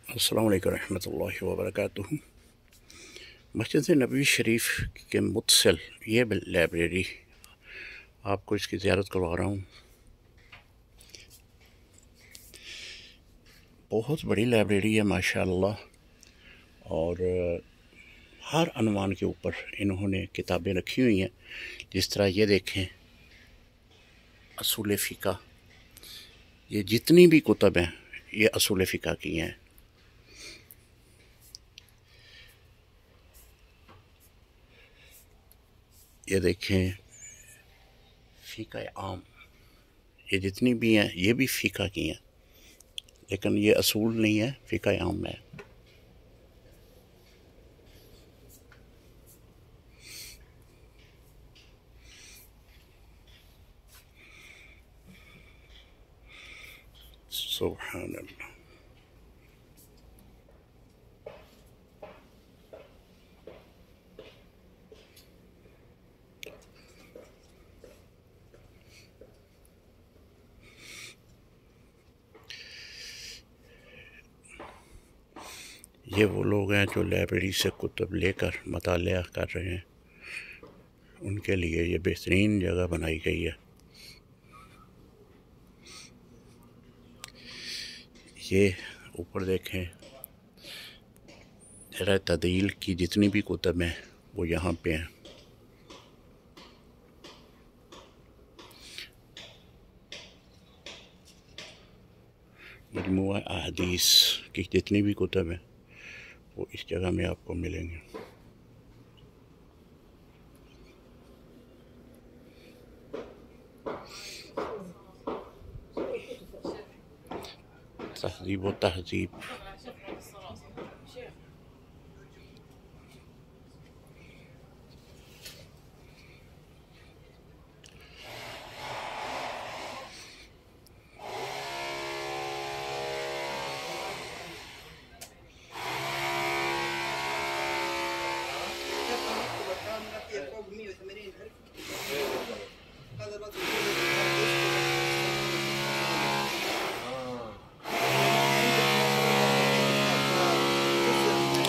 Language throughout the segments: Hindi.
अस्सलाम वालेकुम रहमतुल्लाहि व बरकातुहू। मस्जिद नबवी शरीफ के मुत्सल ये लाइब्रेरी आपको इसकी ज़ियारत करवा रहा हूँ। बहुत बड़ी लाइब्रेरी है माशाअल्लाह, और हर अनवान के ऊपर इन्होंने किताबें रखी हुई हैं। जिस तरह ये देखें, असूल फ़िक़ह, ये जितनी भी कुतब हैं ये असूल फ़िक़ह की हैं। ये देखें, फ़िक़ह आम, ये जितनी भी हैं ये भी फ़िक़ह की हैं, लेकिन ये असूल नहीं है, फ़िक़ह आम है। सुभान अल्लाह। ये वो लोग हैं जो लाइब्रेरी से कुतुब लेकर मतालिया कर रहे हैं, उनके लिए ये बेहतरीन जगह बनाई गई है। ये ऊपर देखें, ज़रा तदील की जितनी भी कुतब हैं वो यहाँ पे हैं। मजमुआ अहदीस की जितनी भी कुतब हैं वो इस जगह में आपको मिलेंगे। तहज़ीब व तहज़ीब,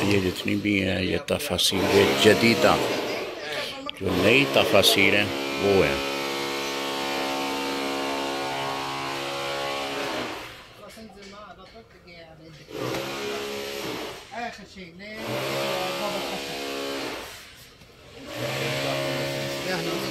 ये जितनी भी हैं ये तफसीर जदीदा, जो नई तफसीर हैं वो हैं।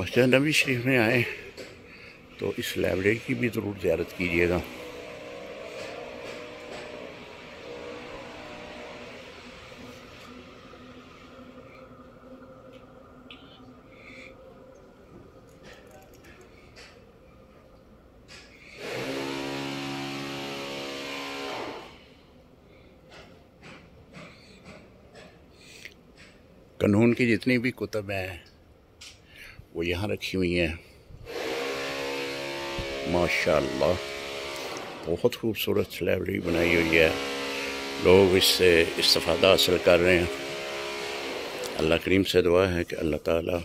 मस्जिद नबवी शरीफ में आए तो इस लाइब्रेरी की भी ज़रूर ज़ियारत कीजिएगा। कानून की जितनी भी कुतब हैं वो यहाँ रखी हुई हैं। माशाअल्लाह बहुत खूबसूरत लाइब्रेरी बनाई हुई है, लोग इससे इस्तिफ़ादा हासिल कर रहे हैं। अल्लाह करीम से दुआ है कि अल्लाह ताला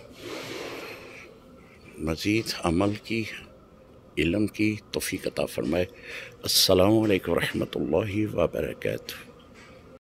मज़ीद अमल की, इल्म की तौफ़ीक़ अता फ़रमाए। अस्सलामु अलैकुम रहमतुल्लाहि व बरकातुहू।